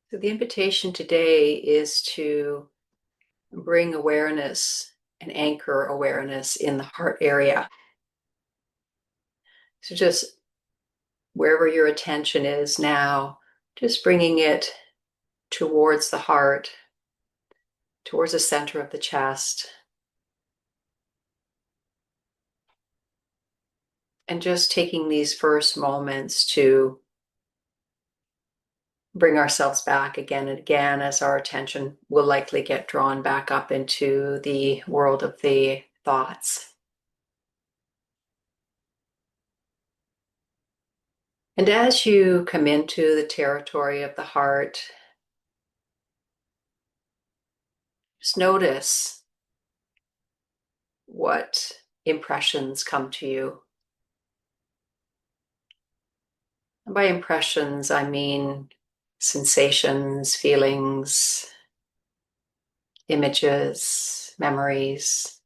So the invitation today is to bring awareness and anchor awareness in the heart area. So just wherever your attention is now, just bringing it towards the heart, towards the center of the chest. And just taking these first moments to bring ourselves back again and again, as our attention will likely get drawn back up into the world of the thoughts. And as you come into the territory of the heart, just notice what impressions come to you. And by impressions, I mean sensations, feelings, images, memories.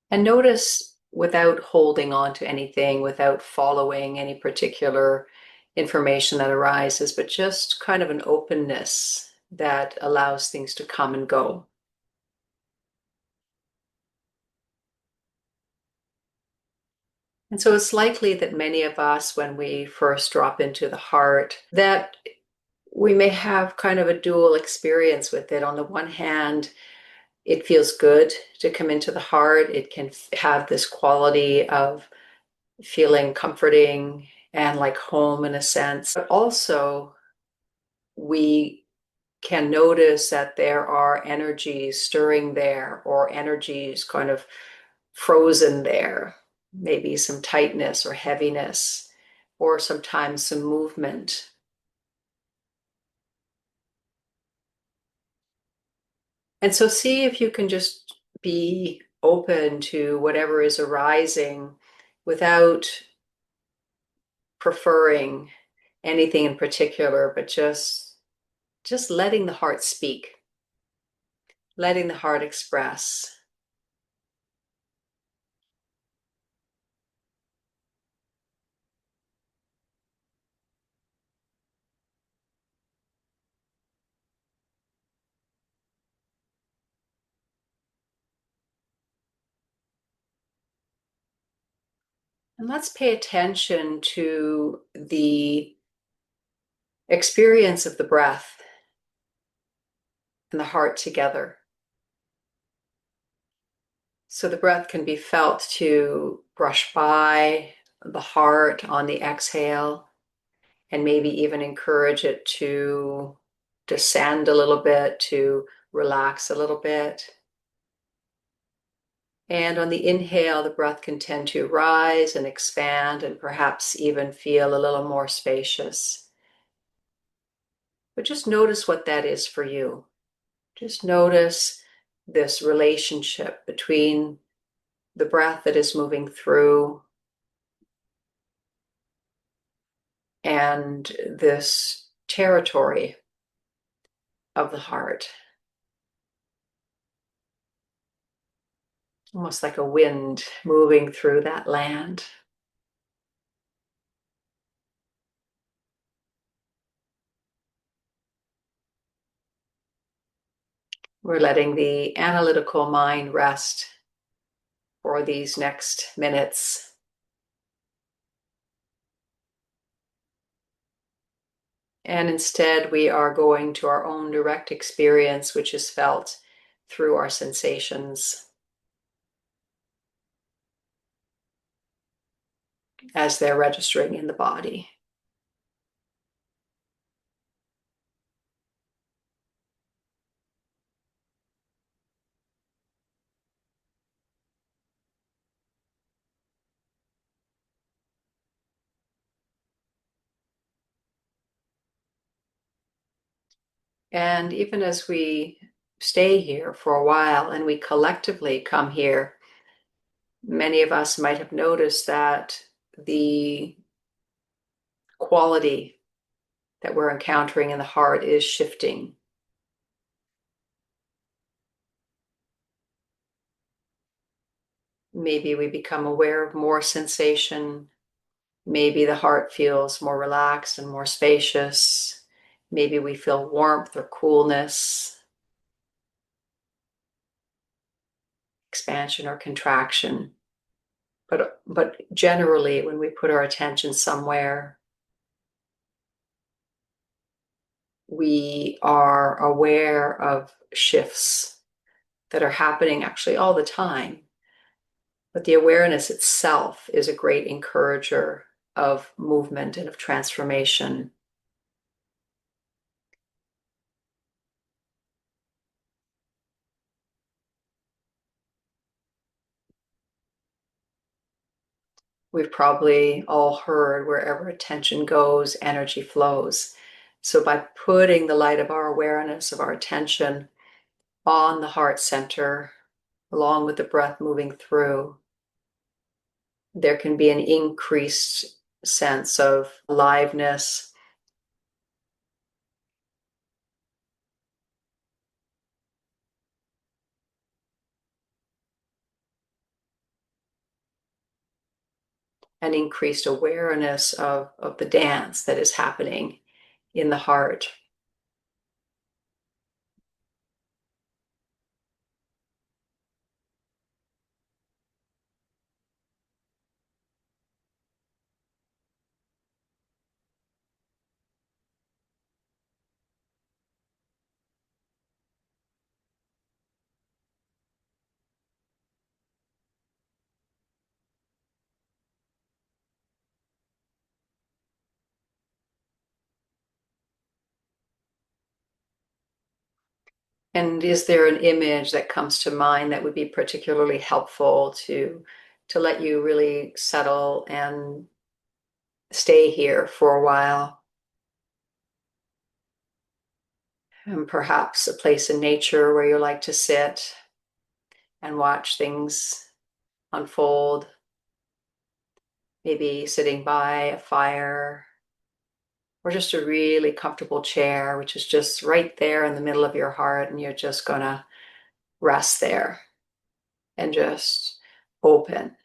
And notice without holding on to anything, without following any particular information that arises, but just kind of an openness that allows things to come and go. And so it's likely that many of us, when we first drop into the heart, that we may have kind of a dual experience with it. On the one hand, it feels good to come into the heart. It can have this quality of feeling comforting and like home in a sense. But also, we can notice that there are energies stirring there, or energies kind of frozen there. Maybe some tightness or heaviness, or sometimes some movement. And so see if you can just be open to whatever is arising without preferring anything in particular, but just letting the heart speak, letting the heart express. And let's pay attention to the experience of the breath and the heart together. So the breath can be felt to brush by the heart on the exhale, and maybe even encourage it to descend a little bit, to relax a little bit. And on the inhale, the breath can tend to rise and expand and perhaps even feel a little more spacious. But just notice what that is for you. Just notice this relationship between the breath that is moving through and this territory of the heart. Almost like a wind moving through that land. We're letting the analytical mind rest for these next minutes. And instead, we are going to our own direct experience, which is felt through our sensations as they're registering in the body. And even as we stay here for a while and we collectively come here, many of us might have noticed that the quality that we're encountering in the heart is shifting. Maybe we become aware of more sensation. Maybe the heart feels more relaxed and more spacious. Maybe we feel warmth or coolness, expansion or contraction. But generally, when we put our attention somewhere, we are aware of shifts that are happening actually all the time. But the awareness itself is a great encourager of movement and of transformation. We've probably all heard, wherever attention goes, energy flows. So by putting the light of our awareness, of our attention on the heart center, along with the breath moving through, there can be an increased sense of aliveness, an increased awareness of the dance that is happening in the heart. And is there an image that comes to mind that would be particularly helpful to let you really settle and stay here for a while? And perhaps a place in nature where you like to sit and watch things unfold. Maybe sitting by a fire, or just a really comfortable chair, which is just right there in the middle of your heart, and you're just gonna rest there and just open.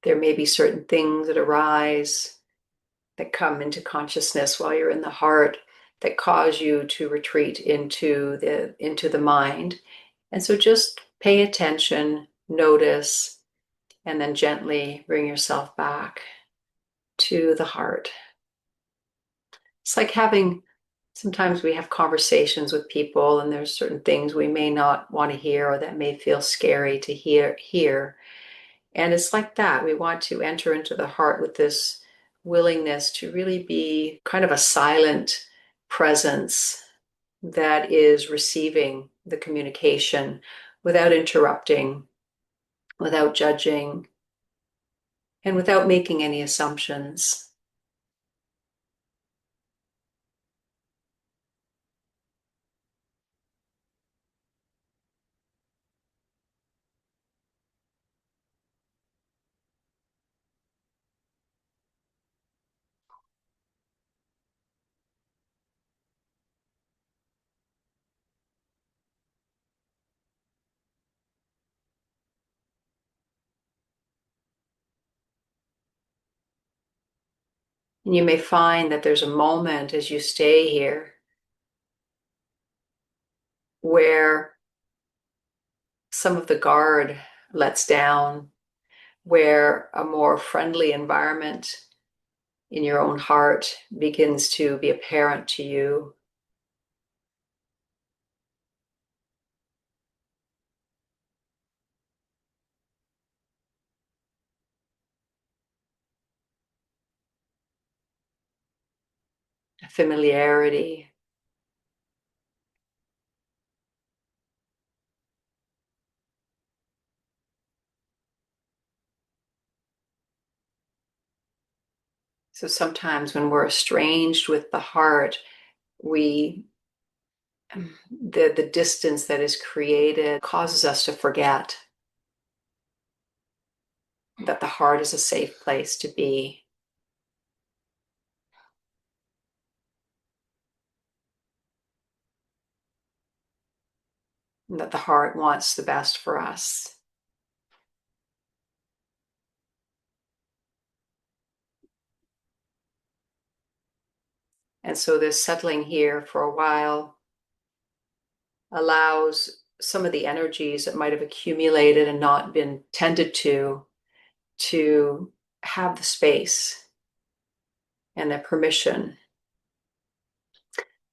There may be certain things that arise that come into consciousness while you're in the heart that cause you to retreat into the mind. And so just pay attention, notice, and then gently bring yourself back to the heart. It's like sometimes we have conversations with people and there's certain things we may not want to hear or that may feel scary to hear. And it's like that. We want to enter into the heart with this willingness to really be kind of a silent presence that is receiving the communication without interrupting, without judging, and without making any assumptions. And you may find that there's a moment as you stay here where some of the guard lets down, where a more friendly environment in your own heart begins to be apparent to you. A familiarity. So sometimes when we're estranged with the heart, we the distance that is created causes us to forget that the heart is a safe place to be, and that the heart wants the best for us. And so this settling here for a while allows some of the energies that might have accumulated and not been tended to have the space and the permission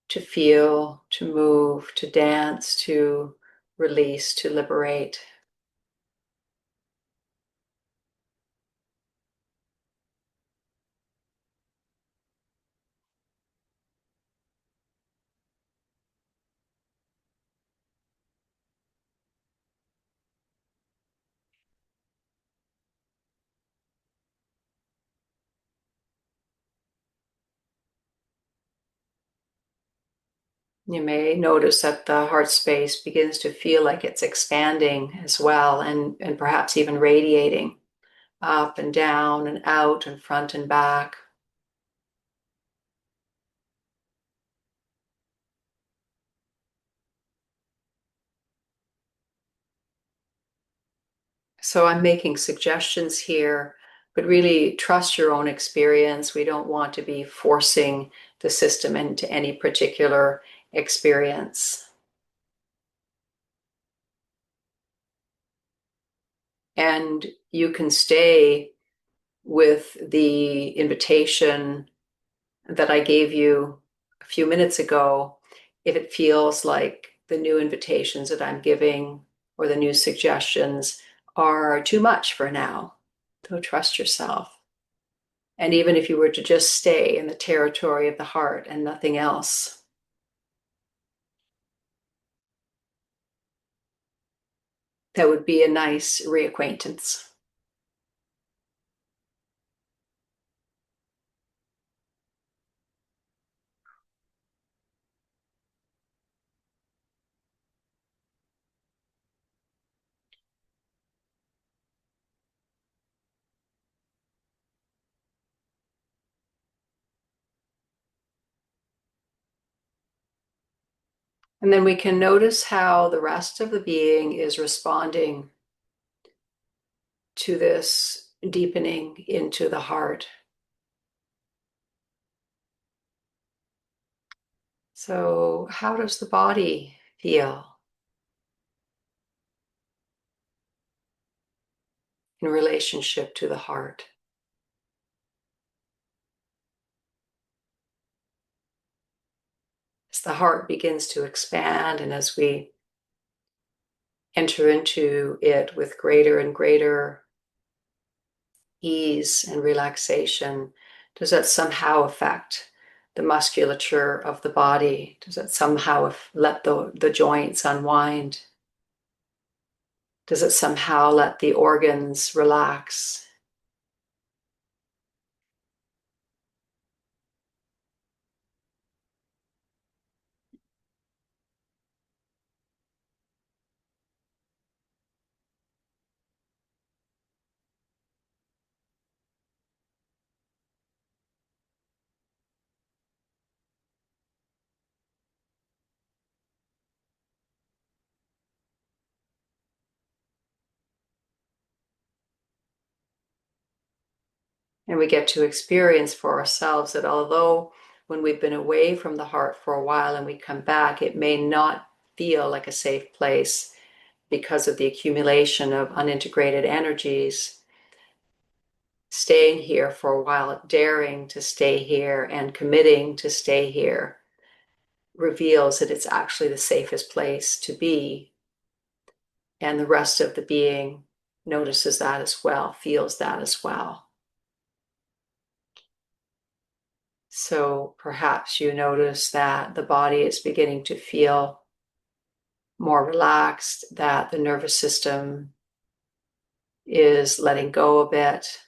to feel, to move, to dance, to release, to liberate. You may notice that the heart space begins to feel like it's expanding as well, and perhaps even radiating up and down and out and front and back. So I'm making suggestions here, but really trust your own experience. We don't want to be forcing the system into any particular experience. And you can stay with the invitation that I gave you a few minutes ago if it feels like the new invitations that I'm giving or the new suggestions are too much for now. So trust yourself. And even if you were to just stay in the territory of the heart and nothing else, that would be a nice reacquaintance. And then we can notice how the rest of the being is responding to this deepening into the heart. So, how does the body feel in relationship to the heart? As the heart begins to expand and as we enter into it with greater and greater ease and relaxation, does that somehow affect the musculature of the body? Does it somehow let the joints unwind? Does it somehow let the organs relax? And we get to experience for ourselves that although when we've been away from the heart for a while and we come back, it may not feel like a safe place because of the accumulation of unintegrated energies, staying here for a while, daring to stay here and committing to stay here reveals that it's actually the safest place to be. And the rest of the being notices that as well, feels that as well. So perhaps you notice that the body is beginning to feel more relaxed, that the nervous system is letting go a bit.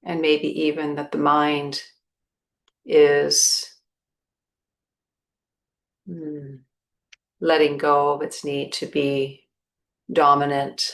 And maybe even that the mind is letting go of its need to be dominant.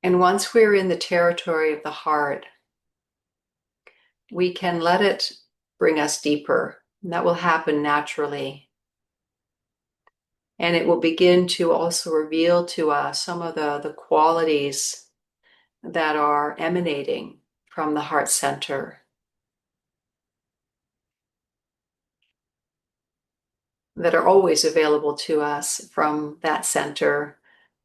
And once we're in the territory of the heart, we can let it bring us deeper. And that will happen naturally. And it will begin to also reveal to us some of the qualities that are emanating from the heart center, that are always available to us from that center,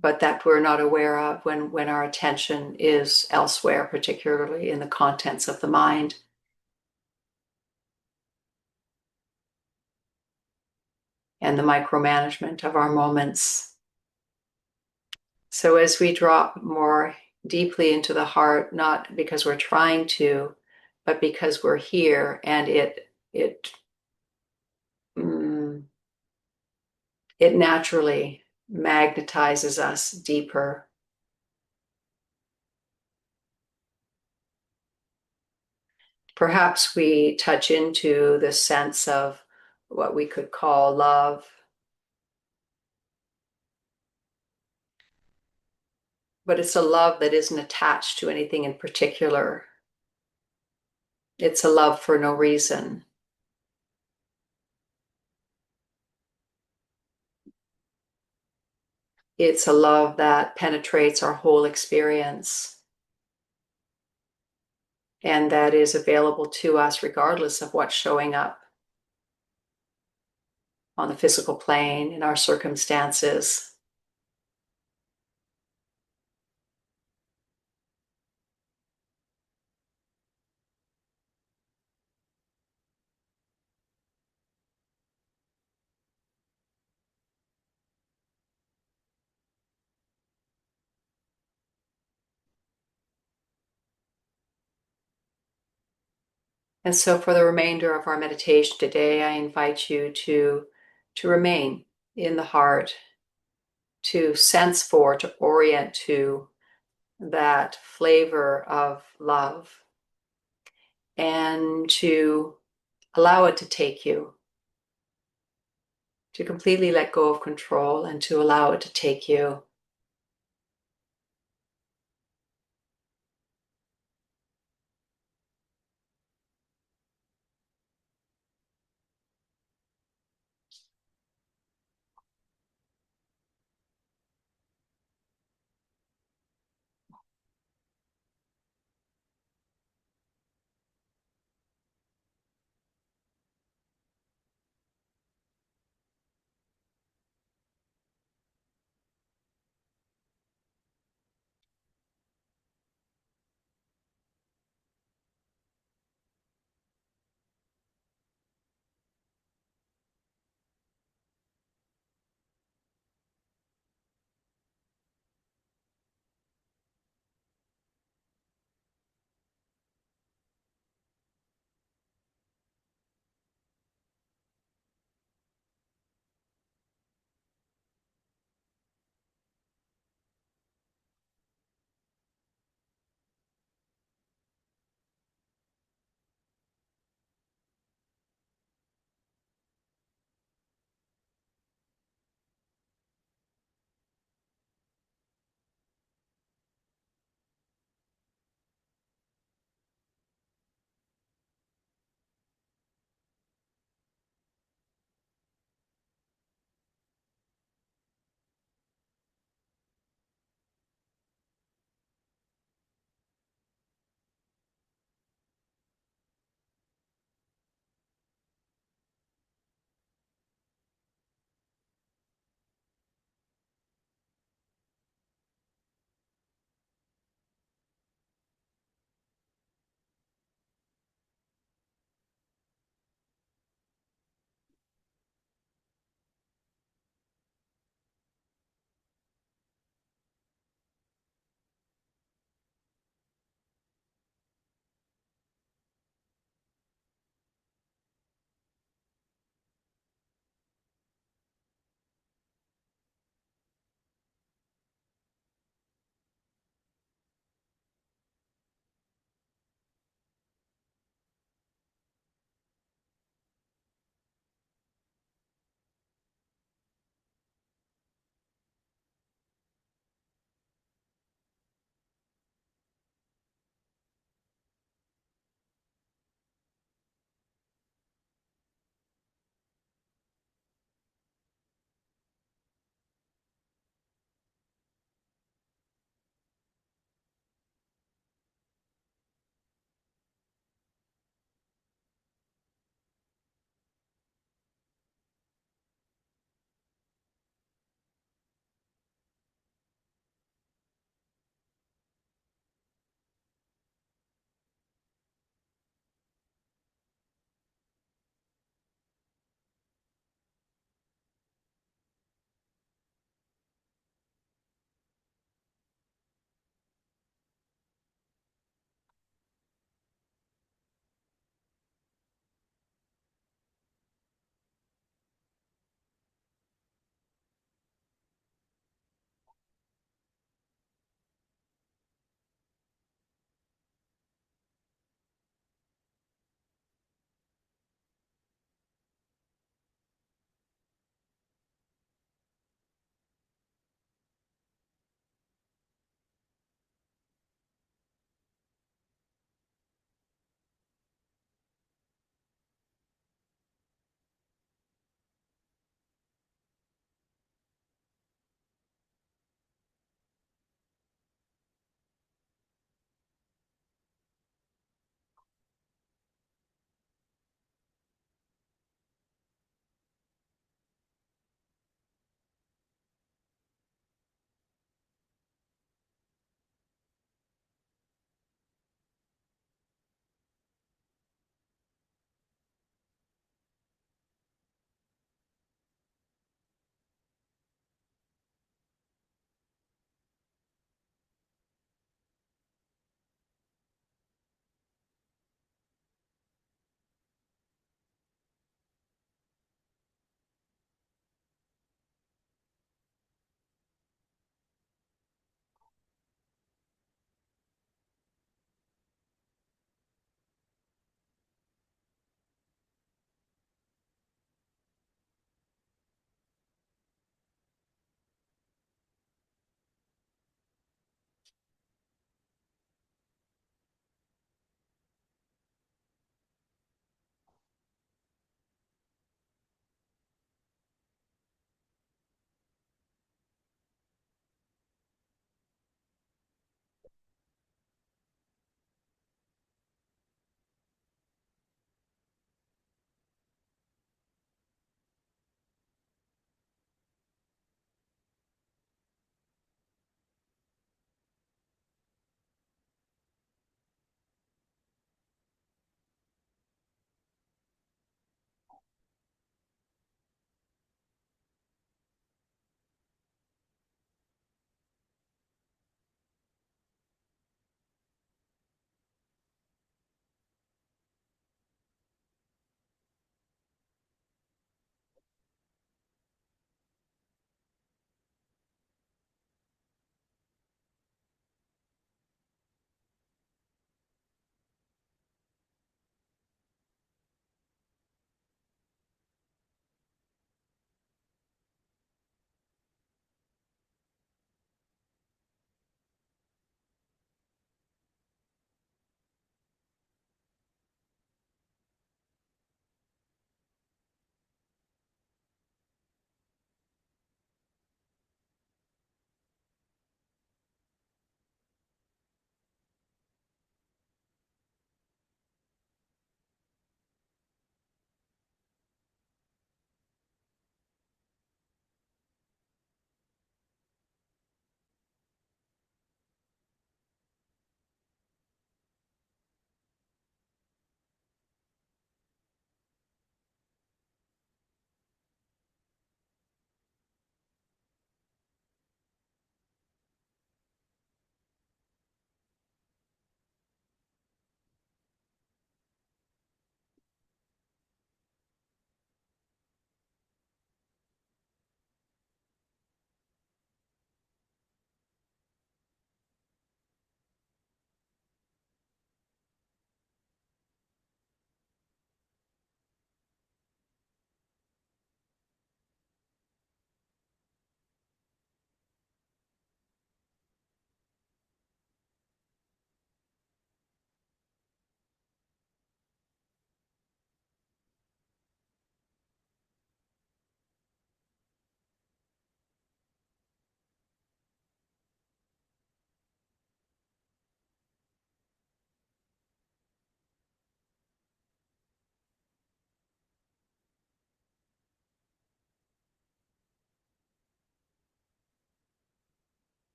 but that we're not aware of when our attention is elsewhere, particularly in the contents of the mind. And the micromanagement of our moments. So as we drop more deeply into the heart, not because we're trying to, but because we're here, and it naturally magnetizes us deeper. Perhaps we touch into the sense of what we could call love, but it's a love that isn't attached to anything in particular. It's a love for no reason. It's a love that penetrates our whole experience and that is available to us regardless of what's showing up on the physical plane in our circumstances. And so for the remainder of our meditation today, I invite you to remain in the heart, to sense for, to orient to that flavor of love, and to allow it to take you, to completely let go of control and to allow it to take you.